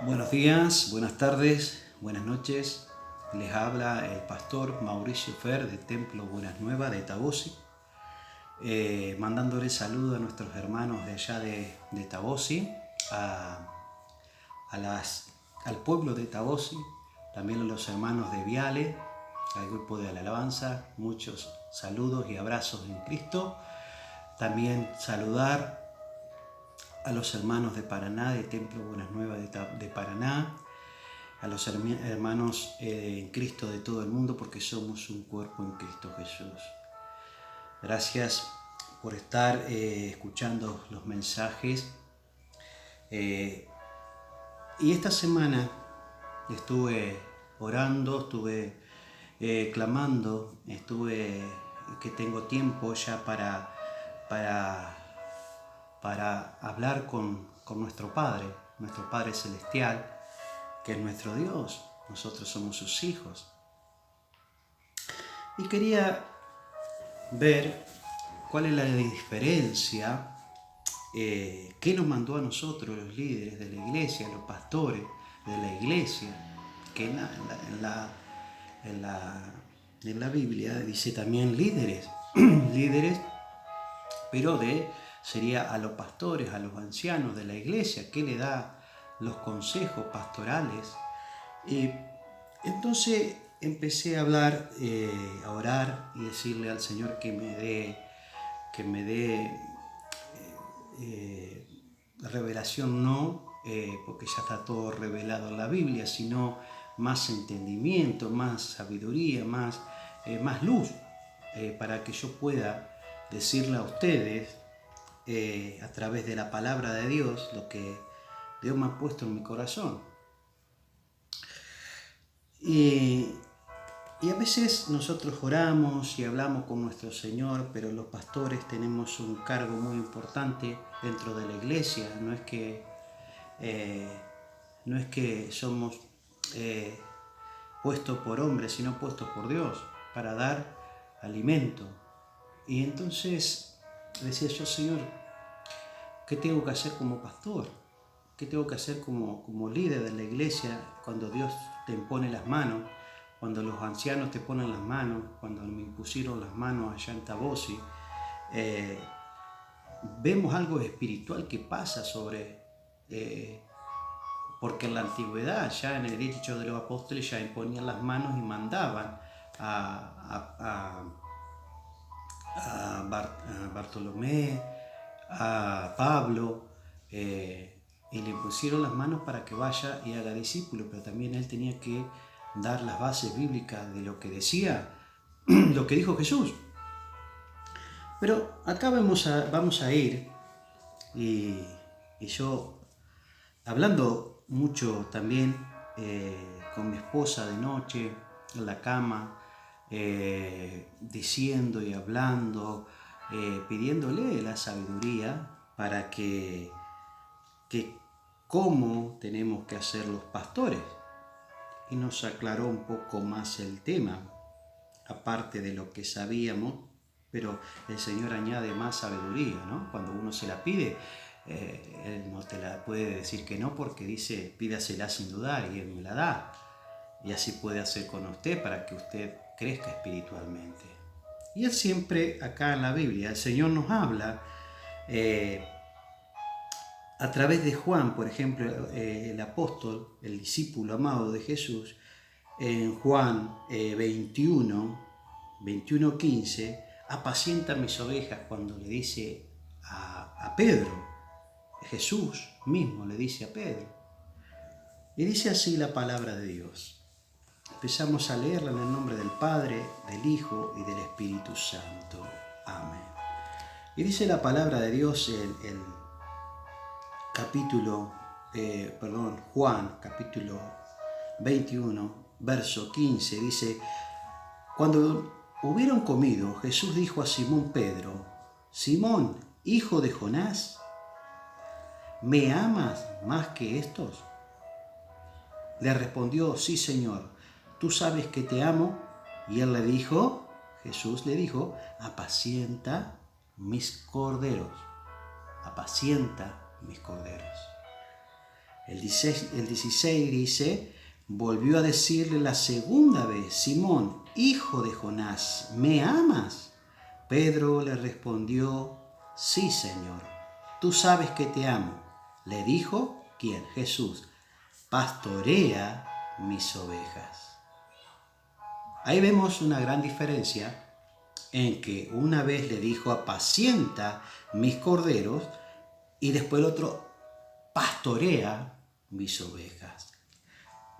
Buenos días, buenas tardes, buenas noches. Les habla el pastor Mauricio Fer de Templo Buenas Nuevas de Tabosi, mandándole saludo a nuestros hermanos de allá de Tabosi, a, al pueblo de Tabosi, también a los hermanos de Viale, al grupo de la alabanza. Muchos saludos y abrazos en Cristo. También saludar a los hermanos de Paraná, de Templo Buenas Nuevas de Paraná, a los hermanos en Cristo de todo el mundo, porque somos un cuerpo en Cristo Jesús. Gracias por estar escuchando los mensajes. Y esta semana estuve orando, estuve clamando, que tengo tiempo ya para hablar con nuestro Padre Celestial, que es nuestro Dios. Nosotros somos sus hijos. Y quería ver cuál es la diferencia que nos mandó a nosotros, los líderes de la iglesia, los pastores de la iglesia, que en la Biblia dice también líderes, líderes, pero sería a los pastores, a los ancianos de la iglesia, que le da los consejos pastorales. Y entonces empecé a hablar, a orar y decirle al Señor que me dé revelación, no porque ya está todo revelado en la Biblia, sino más entendimiento, más sabiduría, más luz, para que yo pueda decirle a ustedes a través de la palabra de Dios lo que Dios me ha puesto en mi corazón. Y a veces nosotros oramos y hablamos con nuestro Señor, pero los pastores tenemos un cargo muy importante dentro de la iglesia. No es que somos puestos por hombres, sino puestos por Dios para dar alimento. Y entonces decía yo, Señor, ¿qué tengo que hacer como pastor? ¿Qué tengo que hacer como líder de la iglesia cuando Dios te impone las manos? Cuando los ancianos te ponen las manos, cuando me impusieron las manos allá en Tabosi, vemos algo espiritual que pasa porque en la antigüedad, ya en el Hecho de los Apóstoles, ya imponían las manos y mandaban a Bartolomé, a Pablo, y le pusieron las manos para que vaya y haga discípulos, pero también él tenía que dar las bases bíblicas de lo que decía, lo que dijo Jesús. Pero acá vamos a ir, y yo hablando mucho también con mi esposa de noche, en la cama, diciendo y hablando, pidiéndole la sabiduría para que cómo tenemos que hacer los pastores. Y nos aclaró un poco más el tema, aparte de lo que sabíamos, pero el Señor añade más sabiduría, ¿no? Cuando uno se la pide, Él no te la puede decir que no, porque dice, pídasela sin dudar, y Él me la da. Y así puede hacer con usted para que usted crezca espiritualmente. Y Él siempre, acá en la Biblia, el Señor nos habla a través de Juan, por ejemplo, el apóstol, el discípulo amado de Jesús, en Juan 21:15, apacienta mis ovejas, cuando le dice a Pedro, Jesús mismo le dice a Pedro. Y dice así la palabra de Dios. Empezamos a leerla en el nombre del Padre, del Hijo y del Espíritu Santo. Amén. Y dice la palabra de Dios en Juan capítulo 21, verso 15, dice: cuando hubieron comido, Jesús dijo a Simón Pedro: Simón, hijo de Jonás, ¿me amas más que estos? Le respondió: sí, Señor, tú sabes que te amo. Y Jesús le dijo: apacienta mis corderos, apacienta mis corderos. El 16 dice, volvió a decirle la segunda vez, Simón, hijo de Jonás, ¿me amas? Pedro le respondió, sí, Señor, tú sabes que te amo. Le dijo, ¿quién? Jesús, pastorea mis ovejas. Ahí vemos una gran diferencia en que una vez le dijo, apacienta mis corderos, y después el otro, pastorea mis ovejas.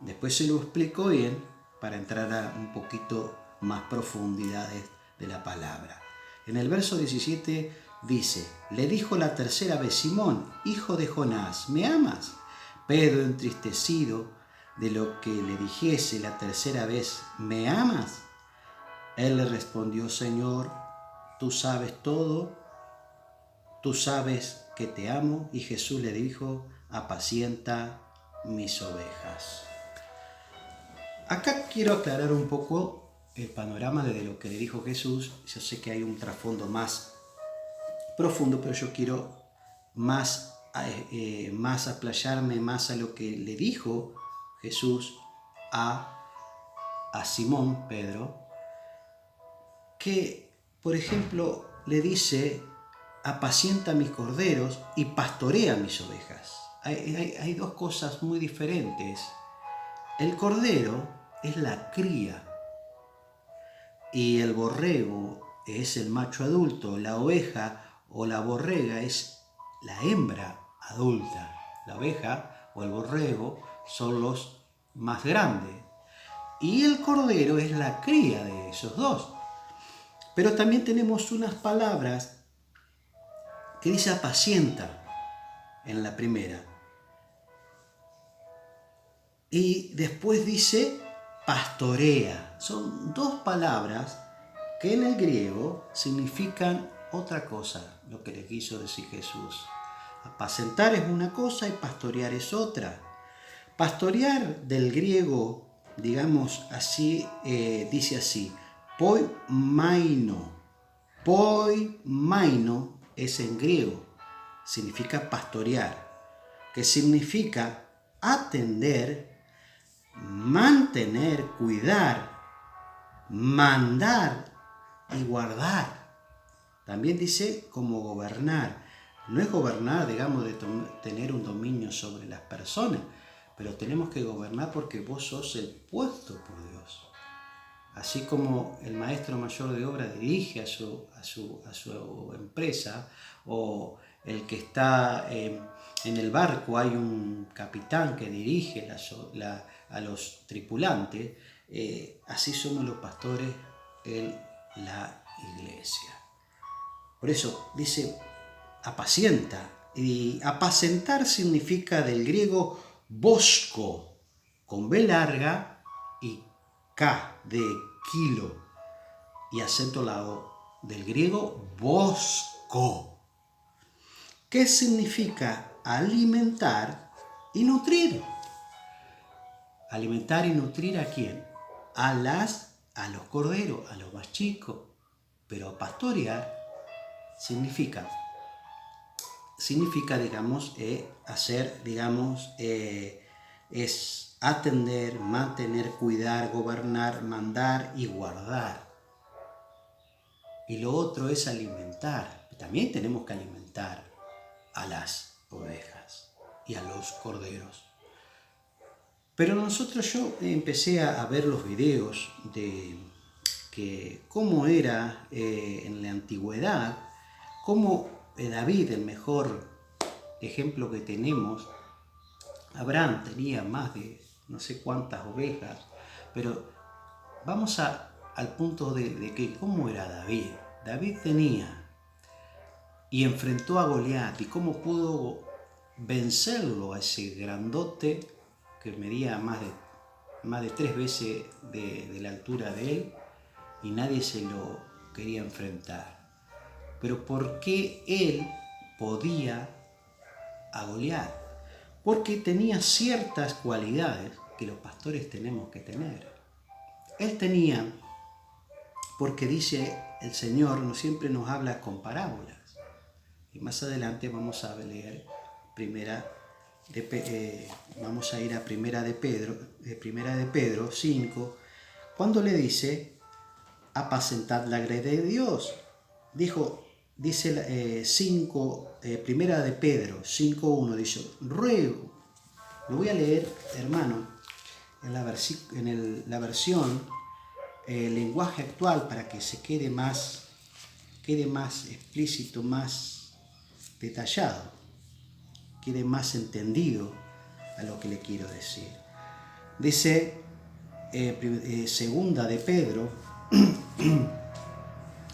Después se lo explico bien para entrar a un poquito más profundidades de la palabra. En el verso 17 dice, le dijo la tercera vez, Simón, hijo de Jonás, ¿me amas? Pedro, entristecido de lo que le dijese la tercera vez, ¿me amas? Él le respondió, Señor, tú sabes todo, tú sabes que te amo. Y Jesús le dijo, apacienta mis ovejas. Acá quiero aclarar un poco el panorama de lo que le dijo Jesús. Yo sé que hay un trasfondo más profundo, pero yo quiero más aplayarme más a lo que le dijo Jesús a Simón Pedro, que, por ejemplo, le dice, apacienta mis corderos y pastorea mis ovejas. Hay dos cosas muy diferentes. El cordero es la cría y el borrego es el macho adulto. La oveja o la borrega es la hembra adulta. La oveja o el borrego son los más grandes. Y el cordero es la cría de esos dos. Pero también tenemos unas palabras que dice apacienta en la primera. Y después dice pastorea. Son dos palabras que en el griego significan otra cosa, lo que le quiso decir Jesús. Apacentar es una cosa y pastorear es otra. Pastorear del griego, digamos así, dice así, poimaino. Poimaino es en griego, significa pastorear, que significa atender, mantener, cuidar, mandar y guardar. También dice como gobernar. No es gobernar, digamos, de tener un dominio sobre las personas, pero tenemos que gobernar porque vos sos el puesto por Dios. Así como el maestro mayor de obra dirige a su empresa, o el que está en el barco hay un capitán que dirige a los tripulantes, así somos los pastores en la iglesia. Por eso dice apacienta, y apacentar significa del griego bosco, con B larga y K de kilo y acento largo, del griego bosco. ¿Qué significa alimentar y nutrir? Alimentar y nutrir ¿a quién? A los corderos, a los más chicos. Pero pastorear significa, digamos, hacer, digamos, es atender, mantener, cuidar, gobernar, mandar y guardar. Y lo otro es alimentar. También tenemos que alimentar a las ovejas y a los corderos. Pero yo empecé a ver los videos de que cómo era en la antigüedad, cómo David, el mejor ejemplo que tenemos, Abraham tenía más de no sé cuántas ovejas, pero vamos al punto de que cómo era David. David tenía y enfrentó a Goliat, y cómo pudo vencerlo a ese grandote que medía más de 3 veces de la altura de él, y nadie se lo quería enfrentar. Pero ¿por qué él podía a Goliat? Porque tenía ciertas cualidades que los pastores tenemos que tener. Él tenía, porque dice el Señor, no siempre nos habla con parábolas. Y más adelante vamos a leer primera vamos a ir a Primera de Pedro 5, cuando le dice, apacentad la grey de Dios. Dice 5, Primera de Pedro 5:1, dice, ruego, lo voy a leer, hermano, en la versión lenguaje actual para que se quede más explícito, más detallado, quede más entendido a lo que le quiero decir. Dice Segunda de Pedro,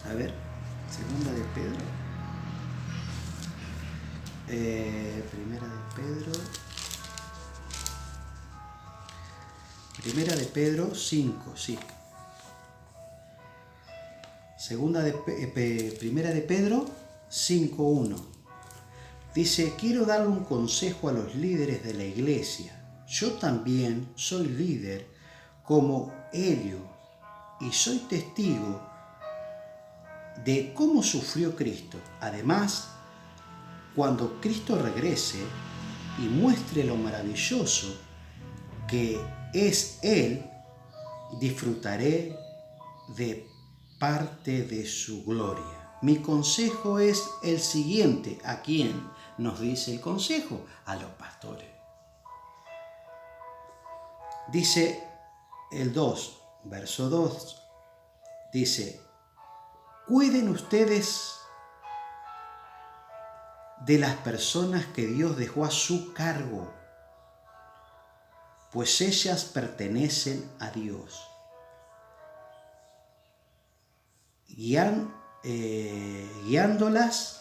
a ver, Segunda de Pedro, Primera de Pedro 5, sí. Primera de Pedro 5:1. Dice, quiero darle un consejo a los líderes de la iglesia. Yo también soy líder como Helio y soy testigo de cómo sufrió Cristo. Además, cuando Cristo regrese y muestre lo maravilloso que es Él, disfrutaré de parte de su gloria. Mi consejo es el siguiente. ¿A quién nos dice el consejo? A los pastores. Dice el 2, verso 2, dice, cuiden ustedes de las personas que Dios dejó a su cargo, pues ellas pertenecen a Dios. Guiándolas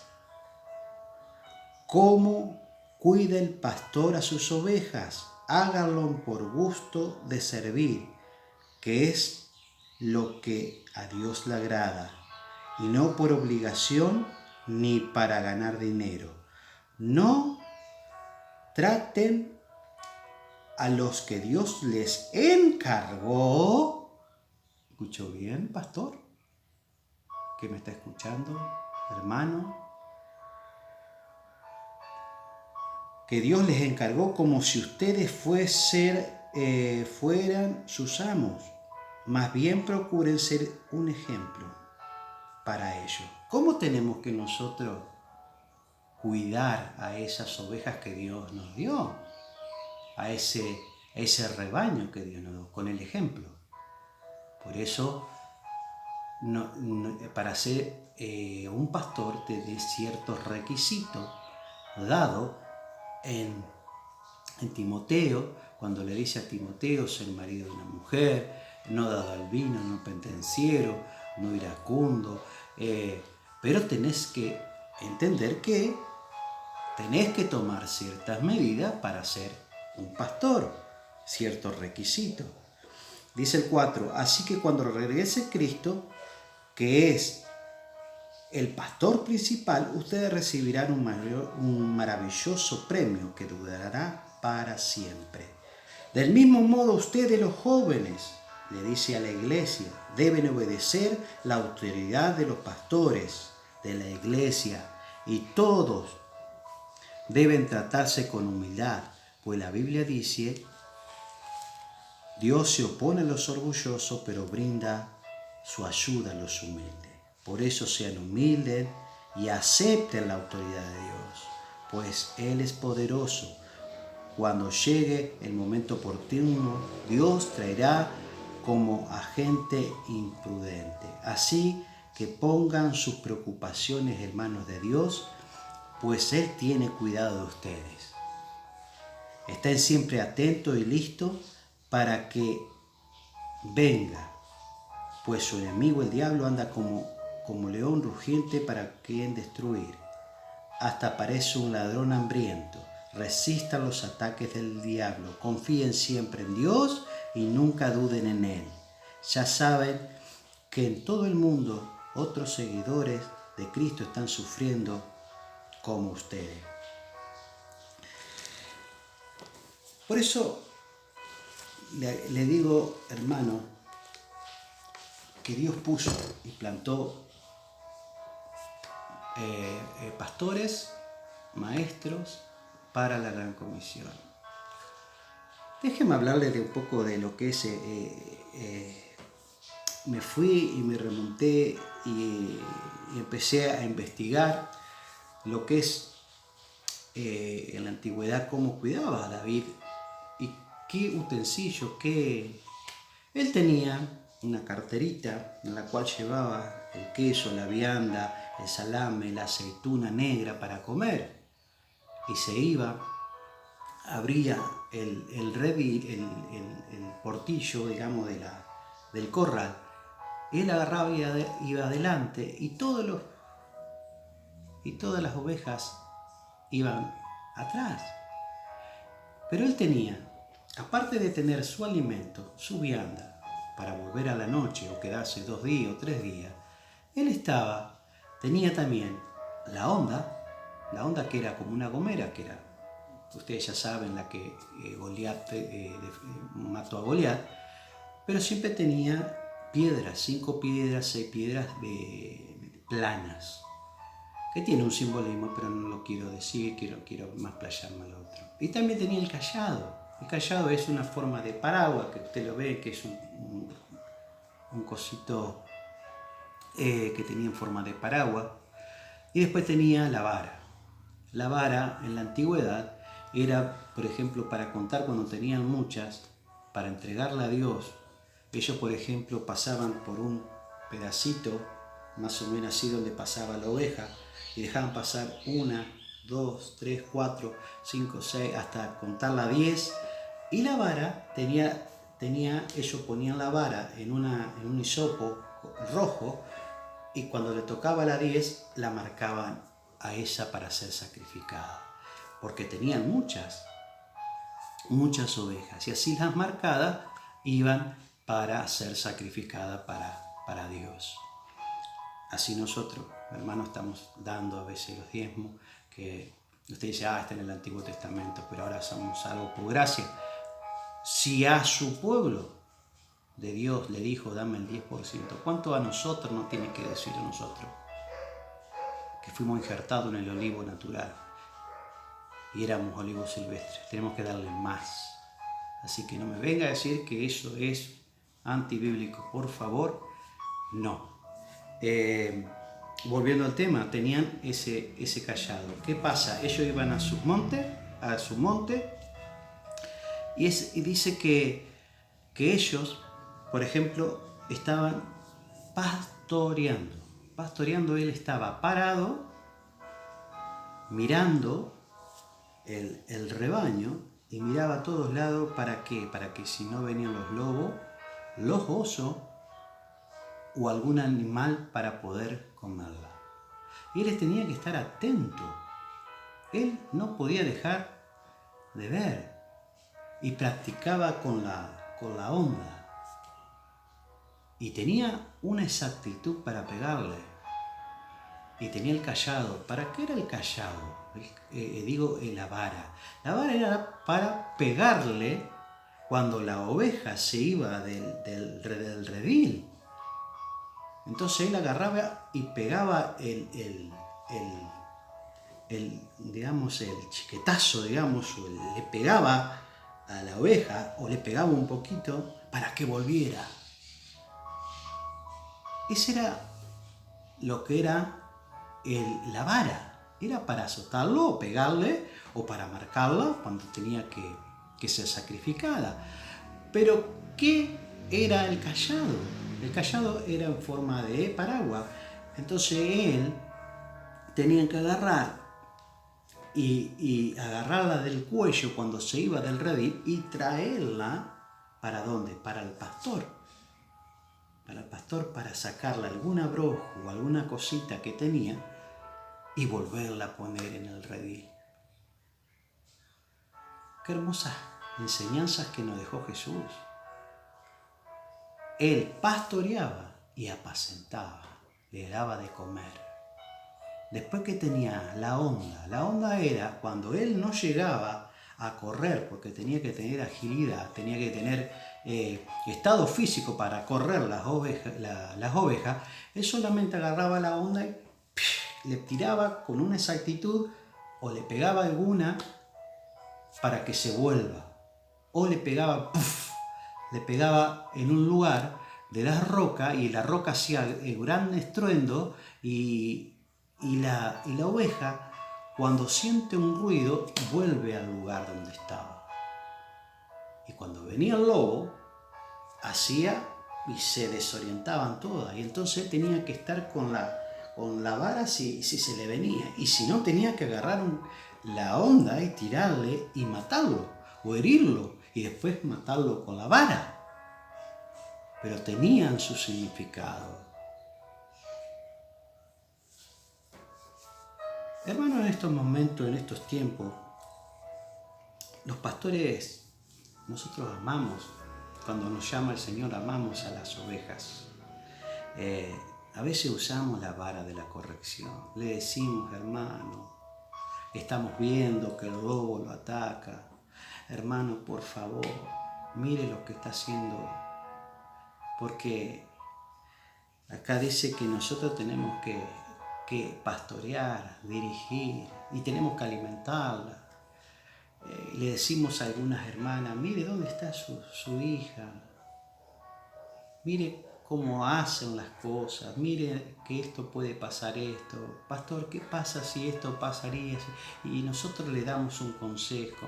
como cuida el pastor a sus ovejas. Háganlo por gusto de servir, que es lo que a Dios le agrada, y no por obligación ni para ganar dinero. No traten a los que Dios les encargó. ¿Escuchó bien, pastor? ¿Que me está escuchando, hermano? Que Dios les encargó como si ustedes fueran sus amos. Más bien procuren ser un ejemplo para ellos. ¿Cómo tenemos que nosotros cuidar a esas ovejas que Dios nos dio? A ese rebaño que Dios nos dio, con el ejemplo. Por eso, para ser un pastor, tiene ciertos requisitos dados en Timoteo, cuando le dice a Timoteo ser marido de una mujer, no dado al vino, no pendenciero, no iracundo, pero tenés que entender que tenés que tomar ciertas medidas para ser un pastor, ciertos requisitos. Dice el 4, así que cuando regrese Cristo, que es el pastor principal, ustedes recibirán un maravilloso premio que durará para siempre. Del mismo modo, ustedes los jóvenes, le dice a la iglesia, deben obedecer la autoridad de los pastores de la iglesia, y todos deben tratarse con humildad, pues la Biblia dice, Dios se opone a los orgullosos, pero brinda su ayuda a los humildes. Por eso sean humildes y acepten la autoridad de Dios, pues Él es poderoso. Cuando llegue el momento oportuno, Dios traerá como agente imprudente. Así que pongan sus preocupaciones en manos de Dios, pues Él tiene cuidado de ustedes. Estén siempre atentos y listos para que venga, pues su enemigo el diablo anda como león rugiente para quien destruir. Hasta parece un ladrón hambriento. Resistan los ataques del diablo. Confíen siempre en Dios y nunca duden en Él. Ya saben que en todo el mundo otros seguidores de Cristo están sufriendo como ustedes. Por eso le digo, hermano, que Dios puso y plantó pastores, maestros, para la gran comisión. Déjeme hablarle de un poco de lo que es... me fui y me remonté y empecé a investigar lo que es en la antigüedad, cómo cuidaba a David y qué utensilios, qué... Él tenía una carterita en la cual llevaba el queso, la vianda, el salame, la aceituna negra para comer. Y se iba, abría el portillo, digamos, del corral. Él agarraba y iba adelante y todas las ovejas iban atrás. Pero él tenía, aparte de tener su alimento, su vianda, para volver a la noche o quedarse 2 días o 3 días, él tenía también la onda que era como una gomera, que era, ustedes ya saben, la que Goliat mató a Goliat, pero siempre tenía piedras, 5 piedras, 6 piedras planas, que tiene un simbolismo, pero no lo quiero decir, quiero más playarme al otro. Y también tenía el cayado. El cayado es una forma de paraguas, que usted lo ve, que es un cosito que tenía en forma de paraguas. Y después tenía la vara. La vara en la antigüedad era, por ejemplo, para contar cuando tenían muchas, para entregarla a Dios. Ellos, por ejemplo, pasaban por un pedacito, más o menos así, donde pasaba la oveja, y dejaban pasar 1, 2, 3, 4, 5, 6, hasta contarla 10. Y la vara ellos ponían la vara en un hisopo rojo, y cuando le tocaba la 10, la marcaban a ella para ser sacrificada, porque tenían muchas ovejas, y así las marcadas iban para ser sacrificadas para Dios. Así nosotros, hermanos, estamos dando a veces los diezmos, que usted dice, está en el Antiguo Testamento, pero ahora hacemos algo por gracia. Si a su pueblo de Dios le dijo, dame el 10%, ¿cuánto a nosotros nos tiene que decir a nosotros? Que fuimos injertados en el olivo natural y éramos olivos silvestres. Tenemos que darle más. Así que no me venga a decir que eso es antibíblico, por favor, no. Volviendo al tema, tenían ese cayado. ¿Qué pasa? Ellos iban a su monte, y dice que ellos, por ejemplo, estaban pastoreando. Él estaba parado, mirando el rebaño, y miraba a todos lados. ¿Para qué? Para que si no venían los lobos, los osos o algún animal para poder comerla. Y él tenía que estar atento. Él no podía dejar de ver, y practicaba con la onda. Y tenía una exactitud para pegarle. Y tenía el cayado. ¿Para qué era el cayado? La vara. La vara era para pegarle cuando la oveja se iba del redil. Entonces él agarraba y pegaba el chiquetazo, digamos, o le pegaba a la oveja, o le pegaba un poquito para que volviera. Ese era lo que era la vara. Era para azotarlo o pegarle, o para marcarla cuando tenía que ser sacrificada. Pero, ¿qué era el cayado? El cayado era en forma de paraguas. Entonces él tenía que agarrar y agarrarla del cuello cuando se iba del redil y traerla, ¿para dónde? Para el pastor. Para sacarle alguna broja o alguna cosita que tenía y volverla a poner en el redil. Qué hermosas enseñanzas que nos dejó Jesús. Él pastoreaba y apacentaba, le daba de comer. Después que tenía la onda era cuando él no llegaba a correr, porque tenía que tener agilidad, tenía que tener estado físico para correr las ovejas, él solamente agarraba la onda y le tiraba con una exactitud, o le pegaba alguna, para que se vuelva. O le pegaba, ¡puf!, le pegaba en un lugar de la roca y la roca hacía gran estruendo y la oveja, cuando siente un ruido, vuelve al lugar donde estaba. Y cuando venía el lobo, hacía y se desorientaban todas. Y entonces tenía que estar con la vara si se le venía. Y si no, tenía que agarrar la onda y tirarle y matarlo o herirlo y después matarlo con la vara. Pero tenían su significado. Hermano, en estos momentos, en estos tiempos, los pastores, nosotros amamos, cuando nos llama el Señor, amamos a las ovejas. A veces usamos la vara de la corrección. Le decimos, hermano, estamos viendo que el lobo lo ataca. Hermano, por favor, mire lo que está haciendo. Porque acá dice que nosotros tenemos que pastorear, dirigir y tenemos que alimentarla. Le decimos a algunas hermanas, mire dónde está su hija, mire cómo hacen las cosas, mire que esto puede pasar esto, pastor, ¿qué pasa si esto pasaría? Y nosotros le damos un consejo.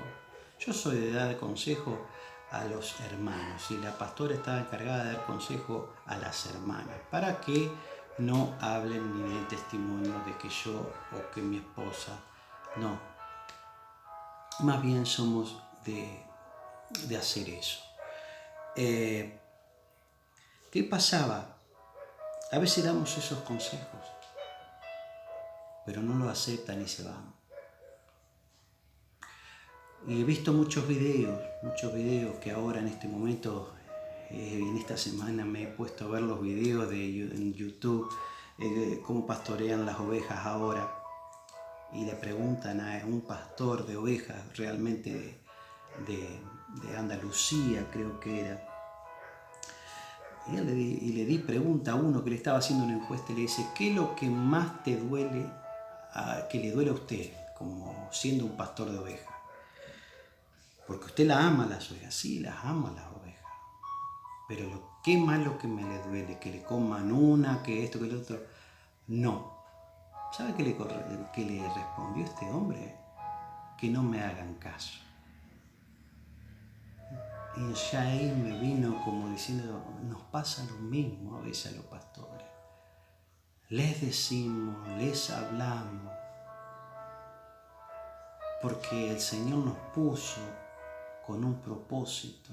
Yo soy de dar consejo a los hermanos y la pastora estaba encargada de dar consejo a las hermanas para que no hablen ni den testimonio de que yo o que mi esposa, no. Más bien somos de hacer eso. ¿Qué pasaba? A veces damos esos consejos, pero no lo aceptan y se van. Y he visto muchos videos que ahora en este momento, en esta semana me he puesto a ver los videos en YouTube, cómo pastorean las ovejas ahora. Y le preguntan a un pastor de ovejas, realmente de Andalucía creo que era. Y le di pregunta a uno que le estaba haciendo una encuesta y le dice, ¿qué es lo que más te duele, que le duele a usted, como siendo un pastor de ovejas? Porque usted la ama a las ovejas, sí, las ama a las ovejas. Pero ¿qué más lo que me le duele? Que le coman una, que esto, que lo otro. No. ¿Sabe qué le respondió este hombre? Que no me hagan caso. Y ya ahí me vino como diciendo, nos pasa lo mismo a veces a los pastores. Les decimos, les hablamos, porque el Señor nos puso con un propósito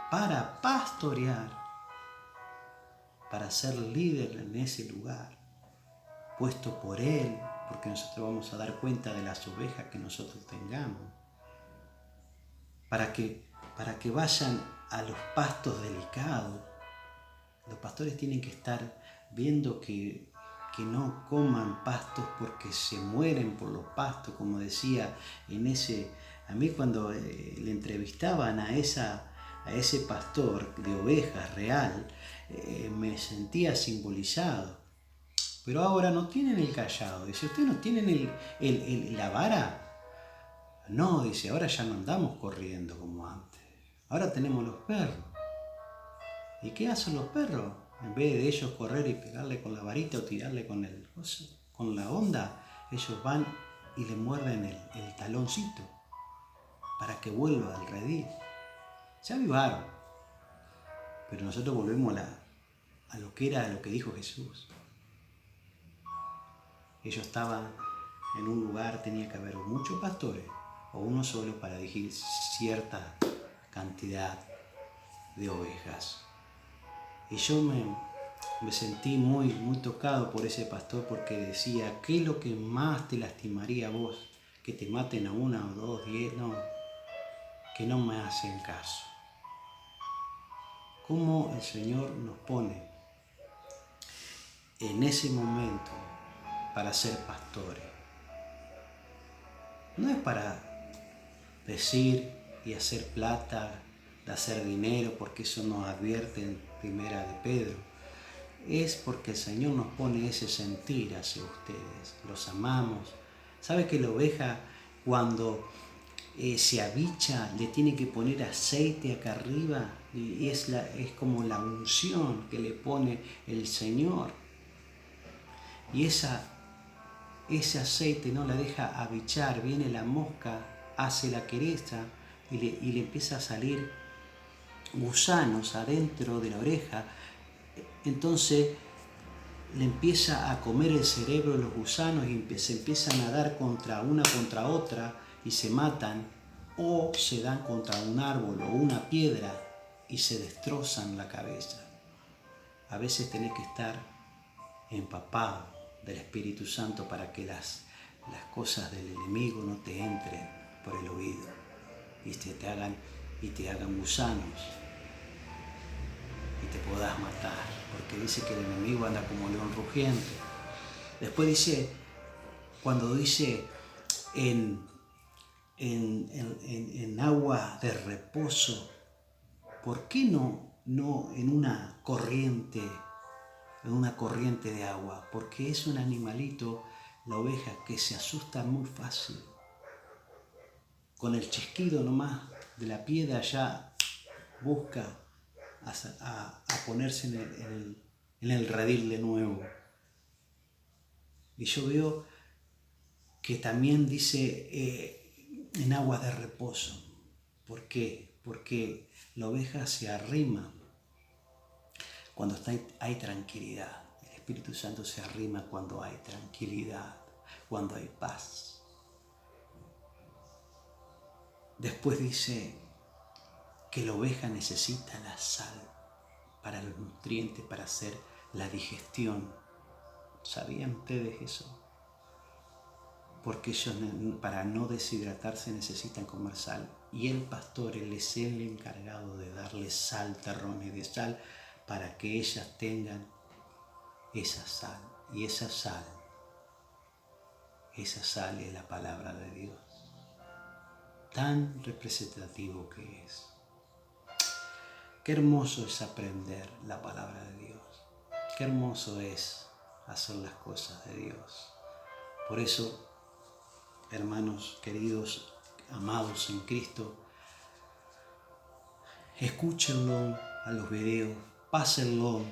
para pastorear, para ser líder en ese lugar, puesto por Él, porque nosotros vamos a dar cuenta de las ovejas que nosotros tengamos, para que vayan a los pastos delicados. Los pastores tienen que estar viendo que no coman pastos porque se mueren por los pastos, como decía a mí cuando le entrevistaban a ese pastor de ovejas real, me sentía simbolizado. Pero ahora no tienen el callado. Dice, ¿ustedes no tienen la vara? No, dice, ahora ya no andamos corriendo como antes. Ahora tenemos los perros. ¿Y qué hacen los perros? En vez de ellos correr y pegarle con la varita o tirarle con la onda, ellos van y le muerden el taloncito para que vuelva al redil. Se avivaron. Pero nosotros volvemos a lo que dijo Jesús. Ellos estaban en un lugar, tenía que haber muchos pastores o uno solo para dirigir cierta cantidad de ovejas. Y yo me sentí muy, muy tocado por ese pastor porque decía, ¿qué es lo que más te lastimaría a vos? Que te maten a 1 o 2, 10, no, que no me hacen caso. ¿Cómo el Señor nos pone en ese momento para ser pastores? No es para decir y hacer plata, de hacer dinero, porque eso nos advierte en Primera de Pedro. Es porque el Señor nos pone ese sentir hacia ustedes. Los amamos. ¿Sabe que la oveja cuando se avicha, le tiene que poner aceite acá arriba, y es como la unción que le pone el Señor. Y ese aceite no la deja avichar, viene la mosca, hace la querella y le empieza a salir gusanos adentro de la oreja. Entonces le empieza a comer el cerebro los gusanos y se empiezan a dar contra otra y se matan, o se dan contra un árbol o una piedra y se destrozan la cabeza. A veces tenés que estar empapado del Espíritu Santo para que las cosas del enemigo no te entren por el oído y te hagan gusanos y te puedas matar, porque dice que el enemigo anda como león rugiente. Después dice, cuando dice en agua de reposo, ¿por qué no en una corriente de agua? Porque es un animalito, la oveja, que se asusta muy fácil. Con el chasquido nomás de la piedra ya busca a ponerse en el redil de nuevo. Y yo veo que también dice en aguas de reposo. ¿Por qué? Porque la oveja se arrima cuando hay tranquilidad. El Espíritu Santo se arrima cuando hay tranquilidad, cuando hay paz. Después dice que la oveja necesita la sal para los nutrientes, para hacer la digestión. ¿Sabían ustedes eso? Porque ellos, para no deshidratarse, necesitan comer sal. Y el pastor, él es el encargado de darles sal, terrones de sal, para que ellas tengan esa sal. Y esa sal es la palabra de Dios. Tan representativo que es. Qué hermoso es aprender la palabra de Dios. Qué hermoso es hacer las cosas de Dios. Por eso, hermanos queridos, amados en Cristo, escúchenlo a los videos, pásenlo,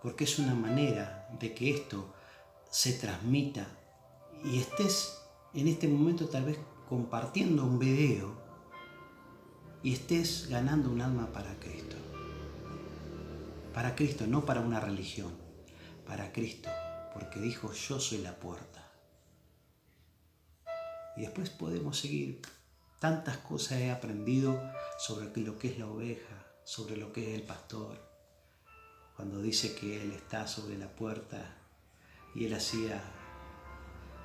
porque es una manera de que esto se transmita y estés en este momento tal vez compartiendo un video y estés ganando un alma para Cristo. Para Cristo, no para una religión, para Cristo, porque dijo: yo soy la puerta. Y después podemos seguir. Tantas cosas he aprendido sobre lo que es la oveja, sobre lo que es el pastor. Cuando dice que Él está sobre la puerta y Él hacía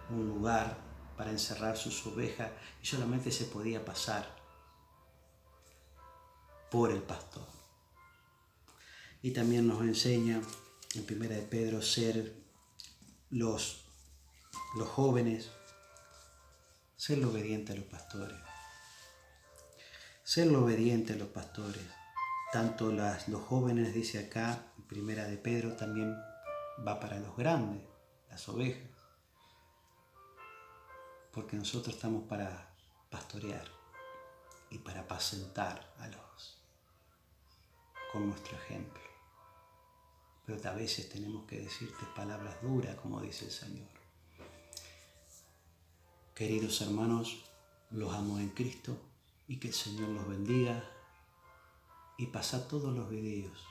un lugar para encerrar sus ovejas y solamente se podía pasar por el pastor. Y también nos enseña en 1 de Pedro ser los jóvenes, ser obedientes a los pastores. Ser obediente a los pastores. Tanto los jóvenes, dice acá, en 1 de Pedro, también va para los grandes, las ovejas. Porque nosotros estamos para pastorear y para apacentar a los con nuestro ejemplo. Pero a veces tenemos que decirte palabras duras, como dice el Señor. Queridos hermanos, los amo en Cristo y que el Señor los bendiga y pasa todos los videos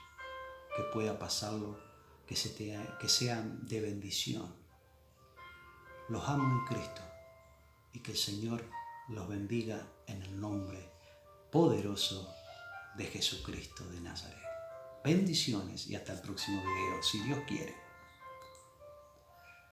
que pueda pasarlo, que sean de bendición. Los amo en Cristo y que el Señor los bendiga en el nombre poderoso de Jesucristo de Nazaret. Bendiciones y hasta el próximo video, si Dios quiere.